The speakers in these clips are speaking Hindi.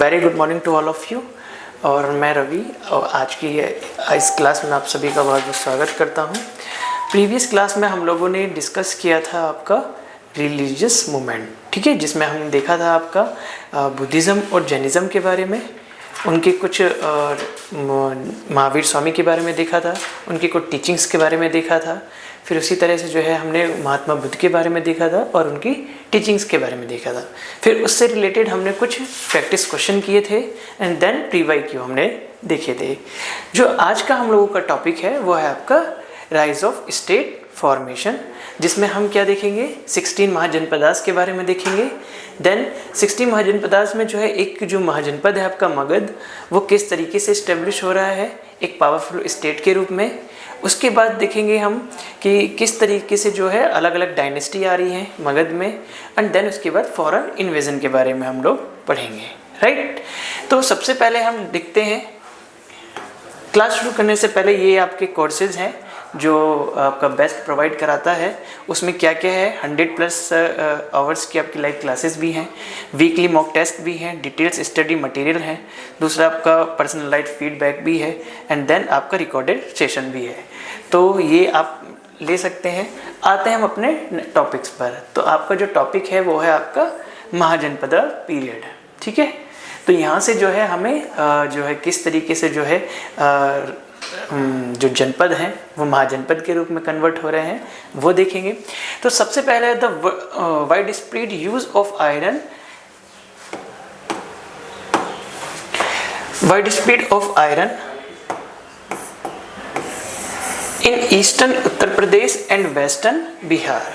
Very good morning to all of you. और मैं रवि और आज की इस क्लास में आप सभी का बहुत बहुत स्वागत करता हूँ। प्रीवियस क्लास में हम लोगों ने डिस्कस किया था आपका रिलीजियस मूवमेंट, ठीक है, जिसमें हमने देखा था आपका बुद्धिज़्म और जैनिज़्म के बारे में, उनके कुछ महावीर स्वामी के बारे में देखा था, उनकी कुछ टीचिंग्स के बारे में देखा था। फिर उसी तरह से जो है हमने महात्मा बुद्ध के बारे में देखा था और उनकी टीचिंग्स के बारे में देखा था। फिर उससे रिलेटेड हमने कुछ प्रैक्टिस क्वेश्चन किए थे एंड देन प्रीवाईक्यू हमने देखे थे। जो आज का हम लोगों का टॉपिक है वो है आपका राइज ऑफ स्टेट फॉर्मेशन, जिसमें हम क्या देखेंगे, 16 महाजनपदास के बारे में देखेंगे। देन 16 महाजनपदास में जो है एक जो महाजनपद है आपका मगध, वो किस तरीके से इस्टेब्लिश हो रहा है एक पावरफुल स्टेट के रूप में। उसके बाद देखेंगे हम कि किस तरीके से जो है अलग अलग डायनेस्टी आ रही हैं मगध में। एंड देन उसके बाद फॉरेन इन्वेजन के बारे में हम लोग पढ़ेंगे, राइट। तो सबसे पहले हम देखते हैं, क्लास शुरू करने से पहले ये आपके कोर्सेज हैं जो आपका बेस्ट प्रोवाइड कराता है। उसमें क्या क्या है, 100+ आवर्स की आपकी लाइव क्लासेस भी हैं, वीकली मॉक टेस्ट भी हैं, डिटेल्स स्टडी मटेरियल है, दूसरा आपका पर्सनलाइज्ड फीडबैक भी है एंड देन आपका रिकॉर्डेड सेशन भी है। तो ये आप ले सकते हैं। आते हैं हम अपने टॉपिक्स पर। तो आपका जो टॉपिक है वो है आपका महाजनपद पीरियड, ठीक है। तो यहाँ से जो है हमें जो है किस तरीके से जो है जो जनपद हैं वो महाजनपद के रूप में कन्वर्ट हो रहे हैं वो देखेंगे। तो सबसे पहले the wide spread use of iron, wide spread of iron in eastern Uttar Pradesh and western Bihar.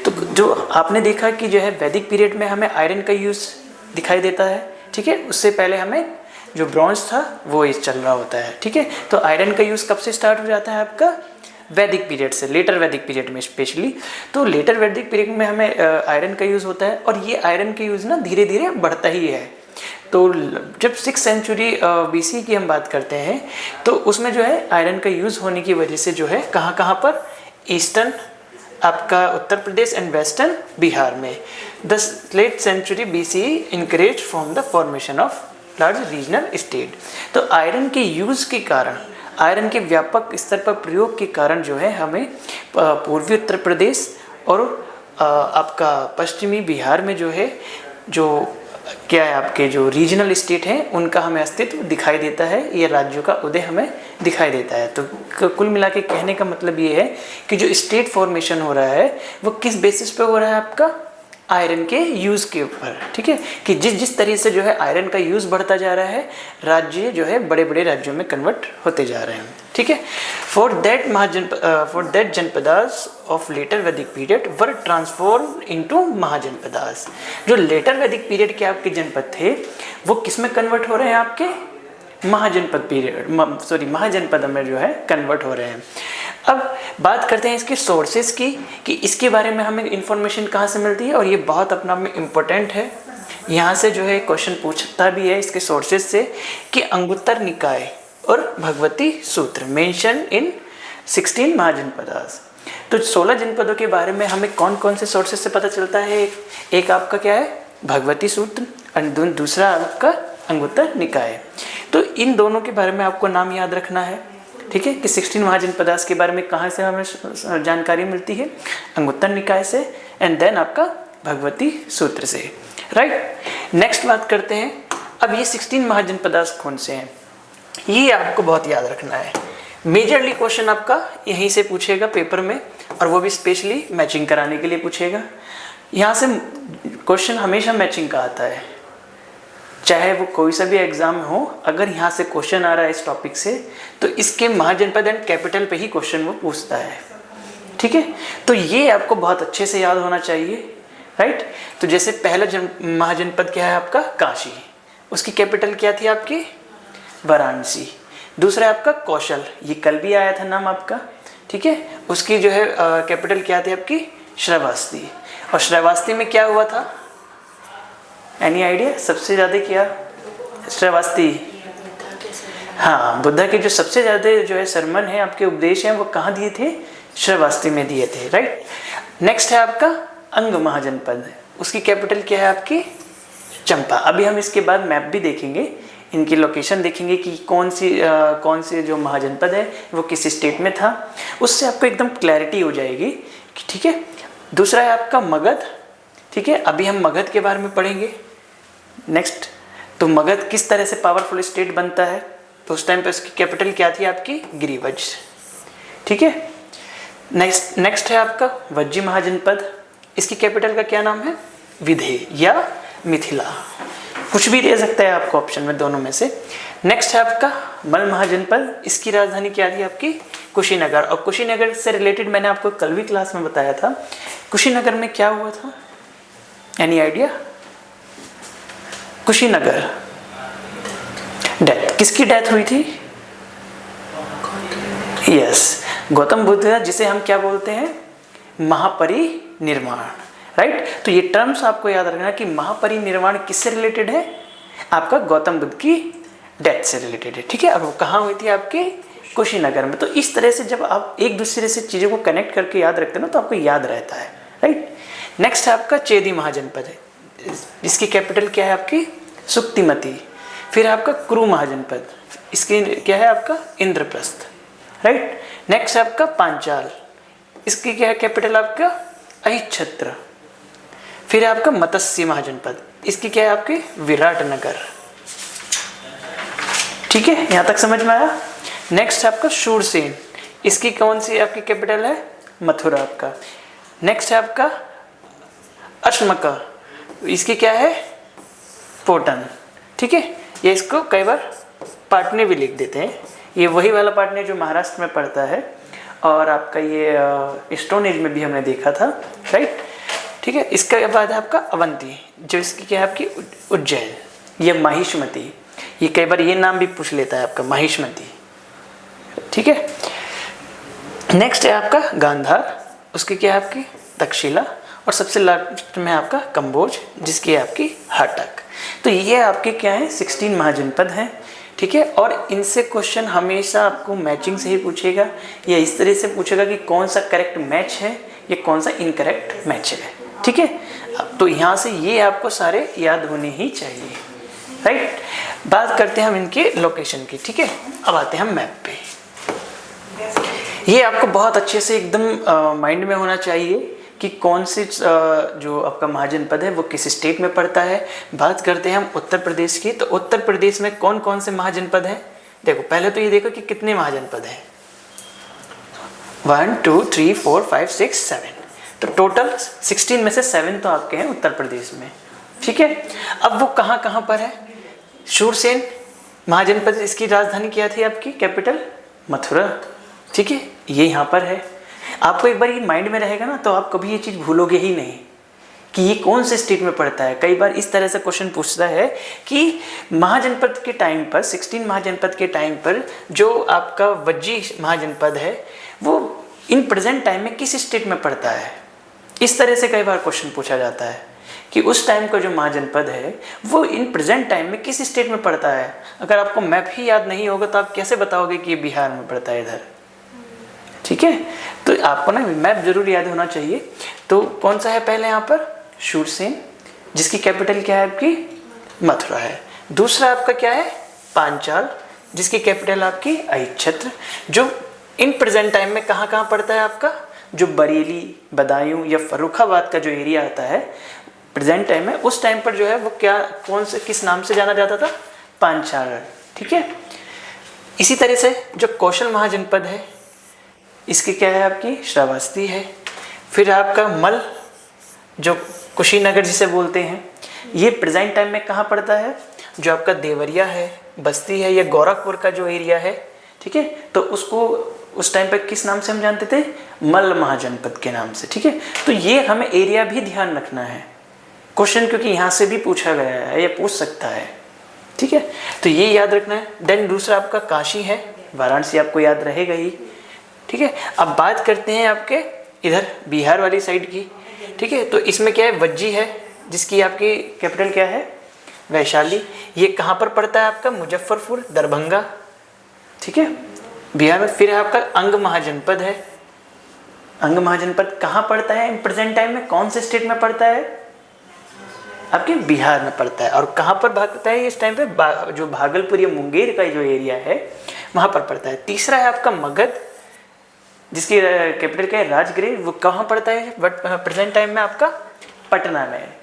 तो जो आपने देखा कि जो है वैदिक पीरियड में हमें आयरन का यूज दिखाई देता है, ठीक है। उससे पहले हमें जो ब्रॉन्ज था वो इस चल रहा होता है, ठीक है। तो आयरन का यूज़ कब से स्टार्ट हो जाता है आपका वैदिक पीरियड से, लेटर वैदिक पीरियड में स्पेशली। तो लेटर वैदिक पीरियड में हमें आयरन का यूज़ होता है और ये आयरन का यूज़ ना धीरे धीरे बढ़ता ही है। तो जब 6th सेंचुरी BC की हम बात करते हैं तो उसमें जो है आयरन का यूज़ होने की वजह से जो है कहाँ कहाँ पर, ईस्टर्न आपका उत्तर प्रदेश एंड वेस्टर्न बिहार में। The late century BC increase from the formation of large regional state. तो आयरन के यूज़ के कारण, आयरन के व्यापक स्तर पर प्रयोग के कारण जो है हमें पूर्वी उत्तर प्रदेश और आपका पश्चिमी बिहार में जो है जो क्या है आपके जो रीजनल स्टेट हैं उनका हमें अस्तित्व दिखाई देता है, ये राज्यों का उदय हमें दिखाई देता है। तो कुल मिला के कहने का मतलब ये है कि जो स्टेट फॉर्मेशन हो रहा है वो किस बेसिस पे हो रहा है आपका, आयरन के यूज़ के ऊपर, ठीक है। कि जिस तरह से जो है आयरन का यूज़ बढ़ता जा रहा है, राज्य जो है बड़े बड़े राज्यों में कन्वर्ट होते जा रहे हैं, ठीक है। For that Janapadas of letter वैदिक पीरियड वर ट्रांसफॉर्म इनटू महाजनपदास। जो लेटर वैदिक पीरियड के आपके जनपद थे वो किस में कन्वर्ट हो रहे हैं, आपके महाजनपद पीरियड, सॉरी महाजनपद में जो है कन्वर्ट हो रहे हैं। अब बात करते हैं इसके सोर्सेज की कि इसके बारे में हमें इंफॉर्मेशन कहाँ से मिलती है, और ये बहुत अपना में इम्पोर्टेंट है। यहाँ से जो है क्वेश्चन पूछता भी है इसके सोर्सेज से कि अंगुत्तर निकाय और भगवती सूत्र मेंशन इन 16 महाजनपदास। तो 16 जनपदों के बारे में हमें कौन कौन से सोर्सेज से पता चलता है, एक आपका क्या है भगवती सूत्र और दूसरा आपका अंगुत्तर निकाय। तो इन दोनों के बारे में आपको नाम याद रखना है, ठीक है, कि 16 महाजनपदास के बारे में कहाँ से हमें जानकारी मिलती है, अंगुत्तर निकाय से एंड देन आपका भगवती सूत्र से, राइट। नेक्स्ट बात करते हैं, अब ये 16 महाजनपदास कौन से हैं, ये आपको बहुत याद रखना है। मेजरली क्वेश्चन आपका यहीं से पूछेगा पेपर में, और वो भी स्पेशली मैचिंग कराने के लिए पूछेगा। यहाँ से क्वेश्चन हमेशा मैचिंग का आता है, चाहे वो कोई सा भी एग्जाम हो। अगर यहाँ से क्वेश्चन आ रहा है इस टॉपिक से तो इसके महाजनपद एंड कैपिटल पे ही क्वेश्चन वो पूछता है, ठीक है। तो ये आपको बहुत अच्छे से याद होना चाहिए, राइट। तो जैसे पहला महाजनपद क्या है आपका काशी, उसकी कैपिटल क्या थी आपकी वाराणसी। दूसरा आपका कौशल, ये कल भी आया था नाम आपका, ठीक है, उसकी जो है कैपिटल क्या थी आपकी श्रावस्ती। और श्रावस्ती में क्या हुआ था, एनी आइडिया, सबसे ज़्यादा क्या श्रावस्ती, हाँ बुद्धा के जो सबसे ज़्यादा जो है सरमन है आपके उपदेश हैं वो कहाँ दिए थे, श्रावस्ती में दिए थे, राइट। नेक्स्ट है आपका अंग महाजनपद, उसकी कैपिटल क्या है आपकी चंपा। अभी हम इसके बाद मैप भी देखेंगे, इनकी लोकेशन देखेंगे कि कौन सी जो महाजनपद है वो किस स्टेट में था, उससे आपको एकदम क्लैरिटी हो जाएगी। ठीक है, दूसरा है आपका मगध। ठीक है, अभी हम मगध के बारे में पढ़ेंगे नेक्स्ट। तो मगध किस तरह से पावरफुल स्टेट बनता है, तो उस टाइम पे उसकी कैपिटल क्या थी आपकी, गिरिवज। ठीक है, नेक्स्ट है आपका वज्जी महाजनपद। इसकी कैपिटल का क्या नाम है, विधेय या मिथिला, कुछ भी दे सकता है आपको ऑप्शन में, दोनों में से। नेक्स्ट है आपका मल महाजनपद। इसकी राजधानी क्या थी आपकी, कुशीनगर। और कुशीनगर से रिलेटेड मैंने आपको कल भी क्लास में बताया था, कुशीनगर में क्या हुआ था, एनी आइडिया? कुशीनगर डेथ, किसकी डेथ हुई थी? यस, गौतम बुद्ध, जिसे हम क्या बोलते हैं, महापरिनिर्वाण। राइट, तो ये टर्म्स आपको याद रखना कि महापरिनिर्वाण किससे रिलेटेड है, आपका गौतम बुद्ध की डेथ से रिलेटेड है। ठीक है, अब वो कहाँ हुई थी आपके, कुशीनगर में। तो इस तरह से जब आप एक दूसरे से चीज़ों को कनेक्ट करके याद रखते हैं ना, तो आपको याद रहता है। राइट, नेक्स्ट है आपका चेदी महाजनपद है। इसकी कैपिटल क्या है आपकी, सुक्तिमती। फिर आपका कुरु महाजनपद, इसकी क्या है आपका, इंद्रप्रस्थ। राइट, नेक्स्ट है आपका पांचाल। इसकी क्या है कैपिटल आपका, अहिच्छत्र। फिर है आपका मत्स्य महाजनपद। इसकी क्या है आपकी, विराटनगर। ठीक है, यहां तक समझ में आया। नेक्स्ट है आपका शूरसेन। इसकी कौन सी आपकी कैपिटल है, मथुरा आपका। नेक्स्ट है आपका अश्मका। इसकी क्या है, पोटन। ठीक है, ये इसको कई बार पाटने भी लिख देते हैं। ये वही वाला पाटने जो महाराष्ट्र में पड़ता है, और आपका ये स्टोन एज में भी हमने देखा था। राइट, ठीक है। इसके बाद है आपका अवंती, जो इसकी क्या है आपकी, उज्जैन। ये माहिष्मती, ये कई बार ये नाम भी पूछ लेता है आपका, माहिष्मती। ठीक है, नेक्स्ट है आपका गांधार। उसकी क्या है आपकी, तक्षशिला। और सबसे लास्ट में आपका कंबोज, जिसकी है आपकी हाटक। तो ये आपके क्या है, 16 महाजनपद हैं। ठीक है, और इनसे क्वेश्चन हमेशा आपको मैचिंग से ही पूछेगा, या इस तरह से पूछेगा कि कौन सा करेक्ट मैच है या कौन सा इनकरेक्ट मैच है। ठीक है, तो यहाँ से ये आपको सारे याद होने ही चाहिए। राइट, बात करते हैं हम इनके लोकेशन की। ठीक है, अब आते हैं हम मैप पे। ये आपको बहुत अच्छे से एकदम माइंड में होना चाहिए कि कौन से जो आपका महाजनपद है वो किस स्टेट में पड़ता है। बात करते हैं हम उत्तर प्रदेश की, तो उत्तर प्रदेश में कौन कौन से महाजनपद हैं। देखो, पहले तो ये देखो कि कितने महाजनपद हैं, 1 2 3 4 5 6 7। तो टोटल 16 में से 7 तो आपके हैं उत्तर प्रदेश में। ठीक है, अब वो कहाँ कहाँ पर है। शूरसेन महाजनपद, इसकी राजधानी क्या थी आपकी, कैपिटल मथुरा। ठीक है, ये यहाँ पर है। आपको एक बार ये माइंड में रहेगा ना, तो आप कभी ये चीज़ भूलोगे ही नहीं कि ये कौन से स्टेट में पड़ता है। कई बार इस तरह से क्वेश्चन पूछता है कि महाजनपद के टाइम पर, 16 महाजनपद के टाइम पर जो आपका वज्जी महाजनपद है वो इन प्रेजेंट टाइम में किस स्टेट में पड़ता है। इस तरह से कई बार क्वेश्चन पूछा जाता है कि उस टाइम का जो महाजनपद है वो इन प्रेजेंट टाइम में किस स्टेट में पड़ता है। अगर आपको मैप ही याद नहीं होगा तो आप कैसे बताओगे कि ये बिहार में पड़ता है इधर। ठीक है, तो आपको ना मैप जरूर याद होना चाहिए। तो कौन सा है पहले यहाँ पर, शूरसेन, जिसकी कैपिटल क्या है आपकी, मथुरा है। दूसरा आपका क्या है, पांचाल, जिसकी कैपिटल आपकी अहिच्छत्र, जो इन प्रेजेंट टाइम में कहाँ कहाँ पड़ता है आपका, जो बरेली, बदायूं या फर्रुखाबाद का जो एरिया आता है प्रेजेंट टाइम में, उस टाइम पर जो है वो क्या, कौन से, किस नाम से जाना जाता था, पांचाल। ठीक है, इसी तरह से जो कौशल महाजनपद है, इसकी क्या है आपकी, श्रावस्ती है। फिर आपका मल, जो कुशीनगर जिसे बोलते हैं, ये प्रेजेंट टाइम में कहाँ पड़ता है, जो आपका देवरिया है, बस्ती है, या गोरखपुर का जो एरिया है। ठीक है, तो उसको उस टाइम पर किस नाम से हम जानते थे, मल महाजनपद के नाम से। ठीक है, तो ये हमें एरिया भी ध्यान रखना है क्वेश्चन, क्योंकि यहाँ से भी पूछा गया है या पूछ सकता है। ठीक है, तो ये याद रखना है। देन दूसरा आपका काशी है, वाराणसी आपको याद रहेगा ही। ठीक है, अब बात करते हैं आपके इधर बिहार वाली साइड की। ठीक है, तो इसमें क्या है, वज्जी है, जिसकी आपकी कैपिटल क्या है, वैशाली। ये कहाँ पर पड़ता है आपका, मुजफ्फरपुर, दरभंगा। ठीक है, बिहार में। फिर आपका अंग महाजनपद है। अंग महाजनपद कहाँ पड़ता है इन प्रेजेंट टाइम में, कौन से स्टेट में पड़ता है, आपके बिहार में पड़ता है। और कहाँ पर पड़ता है इस टाइम पे? जो भागलपुर या मुंगेर का जो एरिया है वहाँ पर पड़ता है। तीसरा है आपका मगध, जिसकी कैपिटल क्या है? राजगृह। वो कहाँ पड़ता है बट प्रेजेंट टाइम में? आपका पटना में है।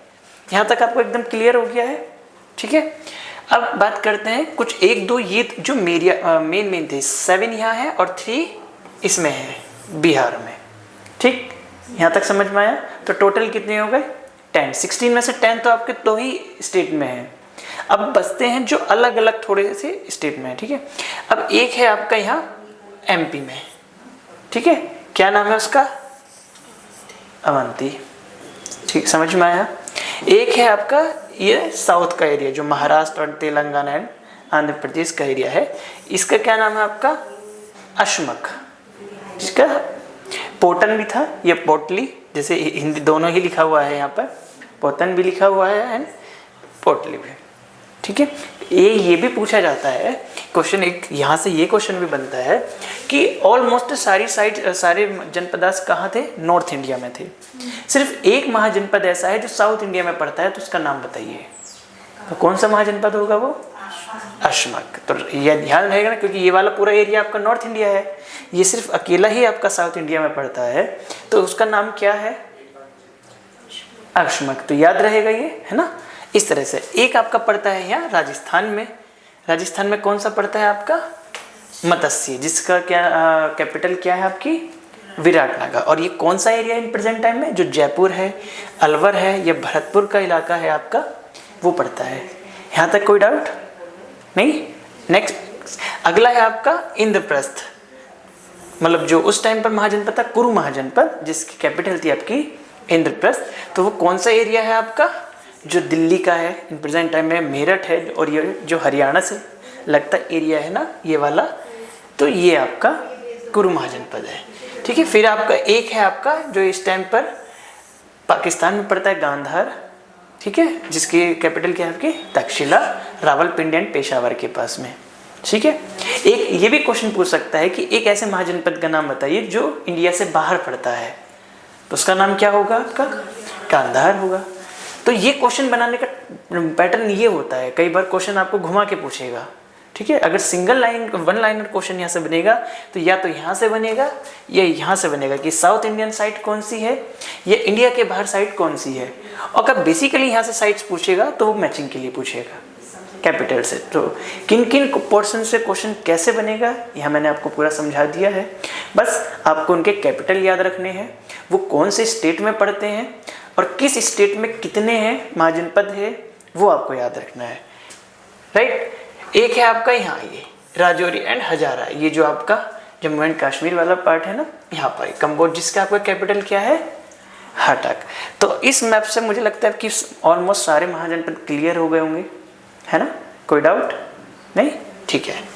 यहाँ तक आपको एकदम क्लियर हो गया है, ठीक है। अब बात करते हैं कुछ एक दो, ये जो मेन थे 7 यहाँ है और 3 इसमें है बिहार में, ठीक। यहाँ तक समझ में आया? तो टोटल कितने हो गए? 10। 16 में से 10 तो आपके 2 ही स्टेट में है। अब बचते हैं जो अलग अलग थोड़े से स्टेट में है, ठीक है। अब एक है आपका यहाँ एमपी में, ठीक है। क्या नाम है उसका? अवंती, ठीक, समझ में आया। एक है आपका ये साउथ का एरिया जो महाराष्ट्र और तेलंगाना एंड आंध्र प्रदेश का एरिया है, इसका क्या नाम है आपका? अशमक। इसका पोटन भी था, ये पोटली, जैसे हिंदी दोनों ही लिखा हुआ है यहाँ पर, पोतन भी लिखा हुआ है एंड पोटली भी, ठीक है। ये भी पूछा जाता है क्वेश्चन, एक यहाँ से ये क्वेश्चन भी बनता है कि ऑलमोस्ट सारे जनपदास कहाँ थे? नॉर्थ इंडिया में थे। सिर्फ एक महाजनपद ऐसा है जो साउथ इंडिया में पड़ता है, तो उसका नाम बताइए। तो कौन सा महाजनपद होगा वो? अशमक। तो ये ध्यान रहेगा ना, क्योंकि ये वाला पूरा एरिया आपका नॉर्थ इंडिया है, ये सिर्फ अकेला ही आपका साउथ इंडिया में पड़ता है, तो उसका नाम क्या है? अशमक। तो याद रहेगा ये, है ना। इस तरह से एक आपका पड़ता है यहाँ राजस्थान में। राजस्थान में कौन सा पड़ता है आपका? मत्स्य, जिसका क्या कैपिटल क्या है आपकी? विराटनगर। और ये कौन सा एरिया इन प्रेजेंट टाइम में? जो जयपुर है, अलवर है या भरतपुर का इलाका है आपका, वो पड़ता है। यहाँ तक कोई डाउट नहीं? नेक्स्ट अगला है आपका इंद्रप्रस्थ, मतलब जो उस टाइम पर महाजनपद था, कुरु महाजनपद, जिसकी कैपिटल थी आपकी इंद्रप्रस्थ। तो वो कौन सा एरिया है आपका? जो दिल्ली का है इन प्रेजेंट टाइम में, मेरठ है, और ये जो हरियाणा से लगता एरिया है ना, ये वाला, तो ये आपका कुरु महाजनपद है, ठीक है। फिर आपका एक है आपका जो इस टाइम पर पाकिस्तान में पड़ता है, गांधार, ठीक है, जिसकी कैपिटल क्या है आपकी? तक्षशिला, रावलपिंडी एंड पेशावर के पास में, ठीक है। एक ये भी क्वेश्चन पूछ सकता है कि एक ऐसे महाजनपद का नाम बताइए जो इंडिया से बाहर पड़ता है, तो उसका नाम क्या होगा आपका? गांधार होगा। तो ये क्वेश्चन बनाने का पैटर्न ये होता है, कई बार क्वेश्चन आपको घुमा के पूछेगा, ठीक है। अगर सिंगल लाइन 1 लाइनर क्वेश्चन यहाँ से बनेगा तो या तो यहाँ से बनेगा या यहाँ से बनेगा कि साउथ इंडियन साइड कौन सी है या इंडिया के बाहर साइड कौन सी है। और अगर बेसिकली यहाँ से साइड्स पूछेगा तो वो मैचिंग के लिए पूछेगा कैपिटल से। तो किन किन पोर्शन से क्वेश्चन कैसे बनेगा यहाँ मैंने आपको पूरा समझा दिया है। बस आपको उनके कैपिटल याद रखने हैं, वो कौन से स्टेट में पढ़ते हैं और किस स्टेट में कितने हैं महाजनपद है, वो आपको याद रखना है, राइट। एक है आपका यहाँ ये राजौरी एंड हजारा, ये जो आपका जम्मू एंड कश्मीर वाला पार्ट है ना, यहाँ पर कंबोज, जिसका आपका कैपिटल क्या है? हटक। तो इस मैप से मुझे लगता है कि ऑलमोस्ट सारे महाजनपद क्लियर हो गए होंगे, है ना। कोई डाउट नहीं? ठीक है।